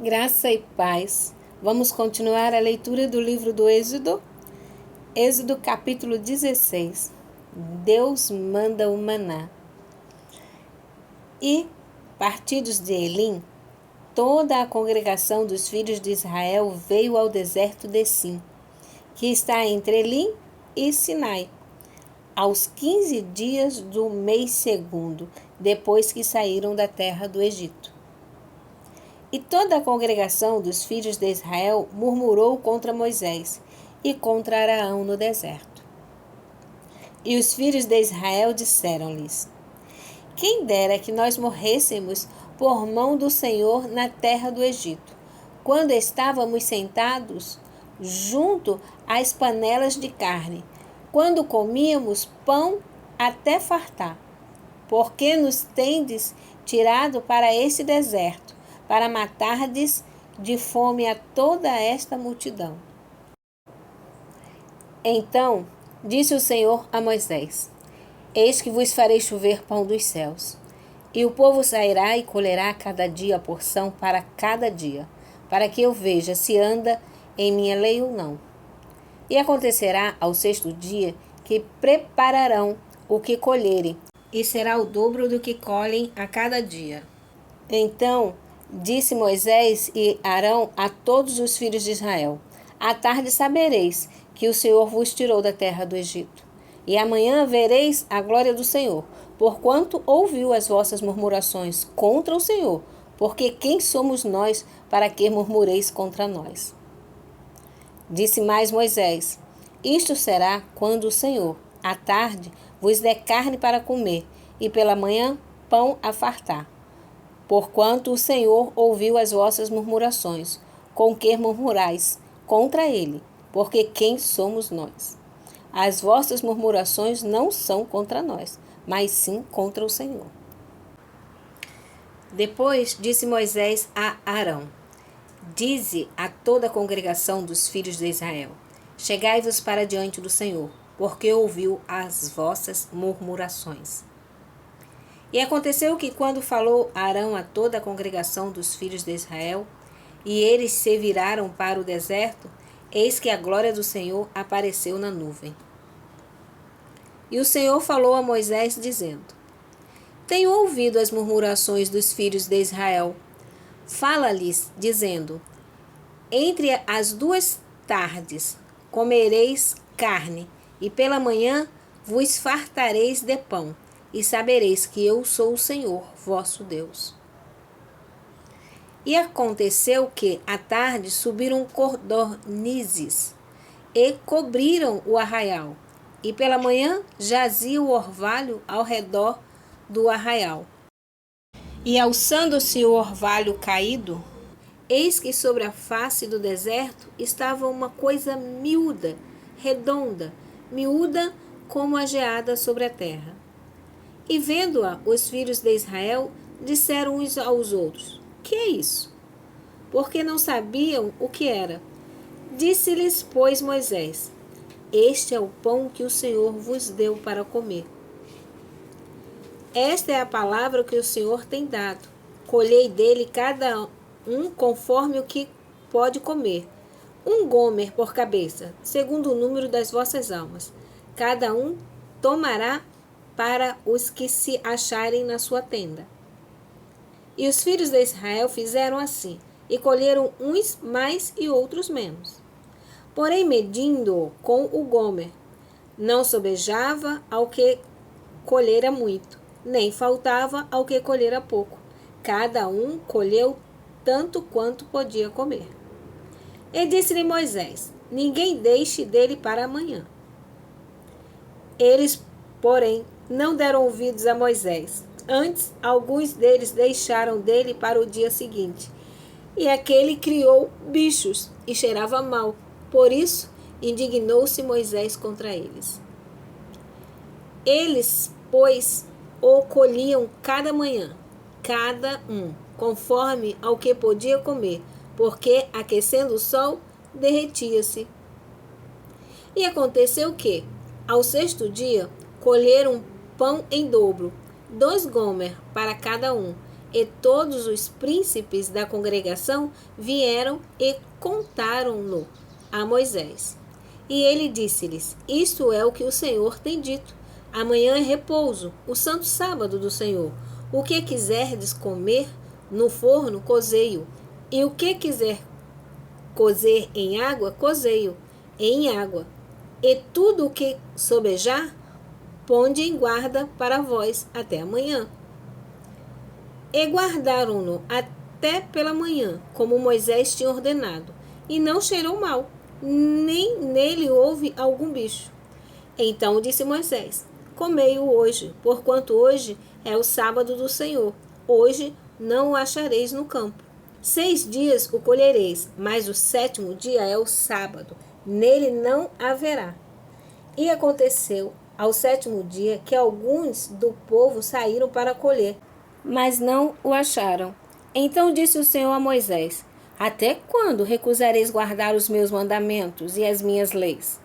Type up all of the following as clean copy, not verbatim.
Graça e paz. Vamos continuar a leitura do livro do Êxodo. Êxodo capítulo 16. Deus manda o maná. E, partidos de Elim, toda a congregação dos filhos de Israel veio ao deserto de Sim, que está entre Elim e Sinai, aos 15 dias do mês segundo, depois que saíram da terra do Egito. E toda a congregação dos filhos de Israel murmurou contra Moisés e contra Araão no deserto. E os filhos de Israel disseram-lhes: Quem dera que nós morrêssemos por mão do Senhor na terra do Egito, quando estávamos sentados junto às panelas de carne, quando comíamos pão até fartar. Porque nos tendes tirado para este deserto, para matardes de fome a toda esta multidão. Então disse o Senhor a Moisés: Eis que vos farei chover pão dos céus, e o povo sairá e colherá cada dia a porção para cada dia, para que eu veja se anda em minha lei ou não. E acontecerá ao sexto dia que prepararão o que colherem, e será o dobro do que colhem a cada dia. Então disse Moisés e Arão a todos os filhos de Israel: À tarde sabereis que o Senhor vos tirou da terra do Egito. E amanhã vereis a glória do Senhor, porquanto ouviu as vossas murmurações contra o Senhor. Porque quem somos nós para que murmureis contra nós? Disse mais Moisés: Isto será quando o Senhor, à tarde, vos der carne para comer, e pela manhã pão a fartar. Porquanto o Senhor ouviu as vossas murmurações, com que murmurais contra ele, porque quem somos nós? As vossas murmurações não são contra nós, mas sim contra o Senhor. Depois disse Moisés a Arão: Dize a toda a congregação dos filhos de Israel: Chegai-vos para diante do Senhor, porque ouviu as vossas murmurações. E aconteceu que, quando falou Arão a toda a congregação dos filhos de Israel, e eles se viraram para o deserto, eis que a glória do Senhor apareceu na nuvem. E o Senhor falou a Moisés, dizendo: Tenho ouvido as murmurações dos filhos de Israel. Fala-lhes, dizendo: Entre as duas tardes comereis carne, e pela manhã vos fartareis de pão, e sabereis que eu sou o Senhor, vosso Deus. E aconteceu que, à tarde, subiram codornizes e cobriram o arraial, e pela manhã jazia o orvalho ao redor do arraial. E alçando-se o orvalho caído, eis que sobre a face do deserto estava uma coisa miúda, redonda, miúda como a geada sobre a terra. E vendo-a, os filhos de Israel disseram uns aos outros: Que é isso? Porque não sabiam o que era. Disse-lhes, pois, Moisés: Este é o pão que o Senhor vos deu para comer. Esta é a palavra que o Senhor tem dado. Colhei dele cada um conforme o que pode comer, 1 gomer por cabeça, segundo o número das vossas almas. Cada um tomará para os que se acharem na sua tenda. E os filhos de Israel fizeram assim, e colheram uns mais e outros menos. Porém, medindo-o com o gomer, não sobejava ao que colhera muito, nem faltava ao que colhera pouco. Cada um colheu tanto quanto podia comer. E disse-lhe Moisés: Ninguém deixe dele para amanhã. Eles, porém, não deram ouvidos a Moisés. Antes, alguns deles deixaram dele para o dia seguinte. E aquele criou bichos e cheirava mal. Por isso, indignou-se Moisés contra eles. Eles, pois, o colhiam cada manhã, cada um, conforme ao que podia comer, porque, aquecendo o sol, derretia-se. E aconteceu que, ao sexto dia, colheram pão em dobro, 2 gomer para cada um, E todos os príncipes da congregação vieram e contaram-no a Moisés. E ele disse-lhes: Isto é o que o Senhor tem dito. Amanhã é repouso, o santo sábado do Senhor. O que quiserdes comer no forno, cozei-o. E o que quiser cozer em água, cozei-o em água. E tudo o que sobejar, ponde em guarda para vós até amanhã. E guardaram-no até pela manhã, como Moisés tinha ordenado, e não cheirou mal, nem nele houve algum bicho. Então disse Moisés: Comei-o hoje, porquanto hoje é o sábado do Senhor. Hoje não o achareis no campo. 6 dias o colhereis, mas o 7º dia é o sábado, nele não haverá. E aconteceu ao 7º dia que alguns do povo saíram para colher, mas não o acharam. Então disse o Senhor a Moisés: Até quando recusareis guardar os meus mandamentos e as minhas leis?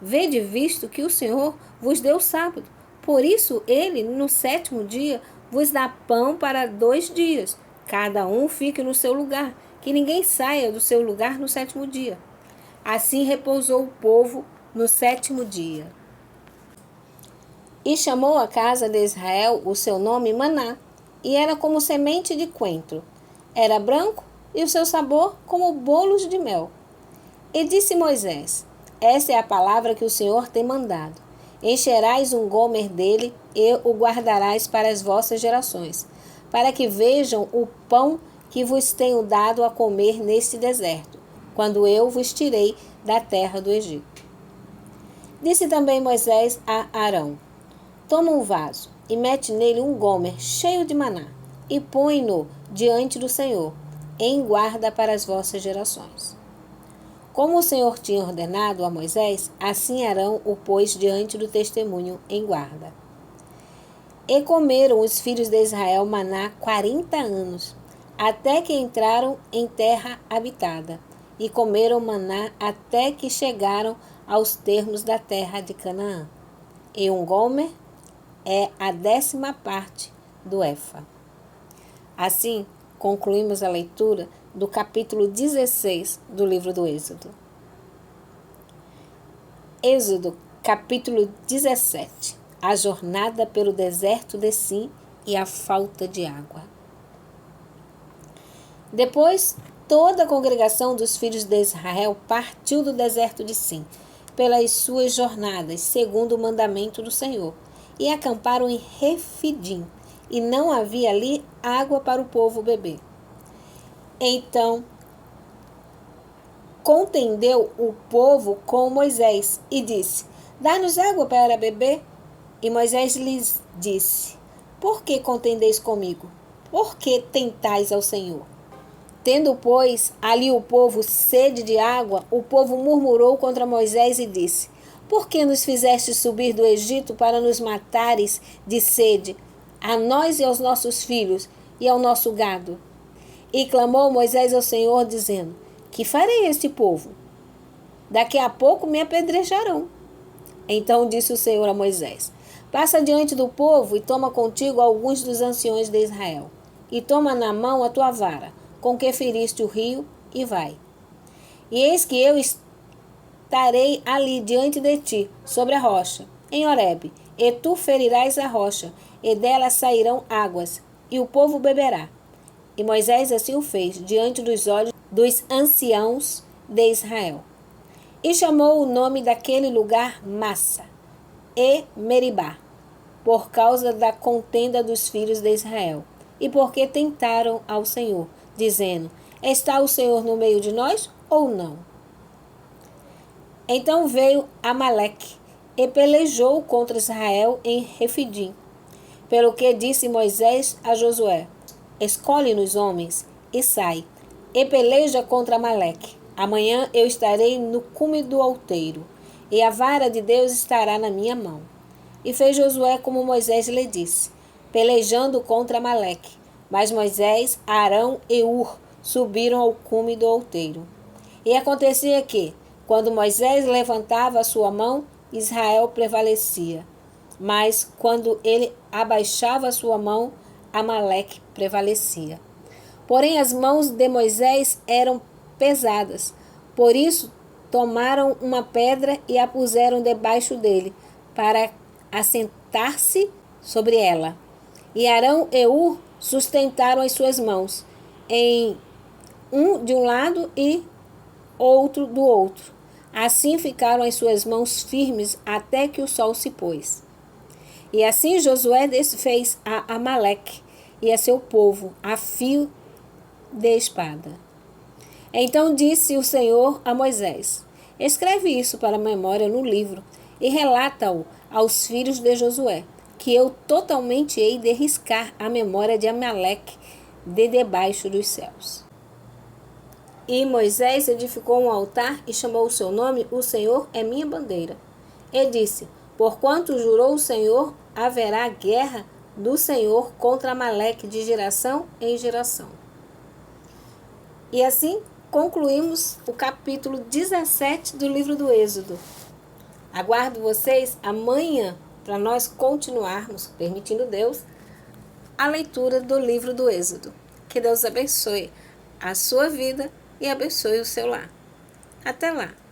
Vede, visto que o Senhor vos deu sábado. Por isso ele, no 7º dia, vos dá pão para 2 dias. Cada um fique no seu lugar, que ninguém saia do seu lugar no 7º dia. Assim repousou o povo no 7º dia. E chamou a casa de Israel o seu nome Maná, e era como semente de coentro. Era branco, e o seu sabor como bolos de mel. E disse Moisés: Esta é a palavra que o Senhor tem mandado. Encherás um gomer dele, e o guardarás para as vossas gerações, para que vejam o pão que vos tenho dado a comer neste deserto, quando eu vos tirei da terra do Egito. Disse também Moisés a Arão: Toma um vaso e mete nele um gomer cheio de maná, e põe-no diante do Senhor, em guarda para as vossas gerações. Como o Senhor tinha ordenado a Moisés, assim Arão o pôs diante do testemunho em guarda. E comeram os filhos de Israel maná 40 anos, até que entraram em terra habitada, e comeram maná até que chegaram aos termos da terra de Canaã. E um gomer é a 10ª parte do efa. Assim, concluímos a leitura do capítulo 16 do livro do Êxodo. Êxodo, capítulo 17. A jornada pelo deserto de Sim e a falta de água. Depois, toda a congregação dos filhos de Israel partiu do deserto de Sim, pelas suas jornadas, segundo o mandamento do Senhor, e acamparam em Refidim, e não havia ali água para o povo beber. Então, contendeu o povo com Moisés e disse: Dá-nos água para beber. E Moisés lhes disse: Por que contendeis comigo? Por que tentais ao Senhor? Tendo, pois, ali o povo sede de água, o povo murmurou contra Moisés e disse: Por que nos fizeste subir do Egito para nos matares de sede, a nós e aos nossos filhos e ao nosso gado? E clamou Moisés ao Senhor, dizendo: Que farei a este povo? Daqui a pouco me apedrejarão. Então disse o Senhor a Moisés: Passa diante do povo e toma contigo alguns dos anciões de Israel. E toma na mão a tua vara, com que feriste o rio, e vai. E eis que eu estarei ali diante de ti, sobre a rocha, em Horebe, e tu ferirás a rocha, e dela sairão águas, e o povo beberá. E Moisés assim o fez, diante dos olhos dos anciãos de Israel. E chamou o nome daquele lugar Massa e Meribá, por causa da contenda dos filhos de Israel, e porque tentaram ao Senhor, dizendo: Está o Senhor no meio de nós ou não? Então veio Amaleque e pelejou contra Israel em Refidim. Pelo que disse Moisés a Josué: Escolhe-nos homens e sai, e peleja contra Amaleque. Amanhã eu estarei no cume do outeiro, e a vara de Deus estará na minha mão. E fez Josué como Moisés lhe disse, pelejando contra Amaleque. Mas Moisés, Arão e Ur subiram ao cume do outeiro. E acontecia que, quando Moisés levantava a sua mão, Israel prevalecia. Mas quando ele abaixava a sua mão, Amaleque prevalecia. Porém, as mãos de Moisés eram pesadas. Por isso, tomaram uma pedra e a puseram debaixo dele, para assentar-se sobre ela. E Arão e Hur sustentaram as suas mãos, um de um lado e outro do outro. Assim ficaram as suas mãos firmes até que o sol se pôs. E assim Josué desfez a Amaleque e a seu povo a fio de espada. Então disse o Senhor a Moisés: escreve isso para a memória no livro e relata-o aos filhos de Josué, que eu totalmente hei de riscar a memória de Amaleque de debaixo dos céus. E Moisés edificou um altar e chamou o seu nome: O Senhor é minha bandeira. E disse: porquanto jurou o Senhor, haverá guerra do Senhor contra Amaleque de geração em geração. E assim concluímos o capítulo 17 do livro do Êxodo. Aguardo vocês amanhã para nós continuarmos, permitindo Deus, a leitura do livro do Êxodo. Que Deus abençoe a sua vida e abençoe o seu lar. Até lá!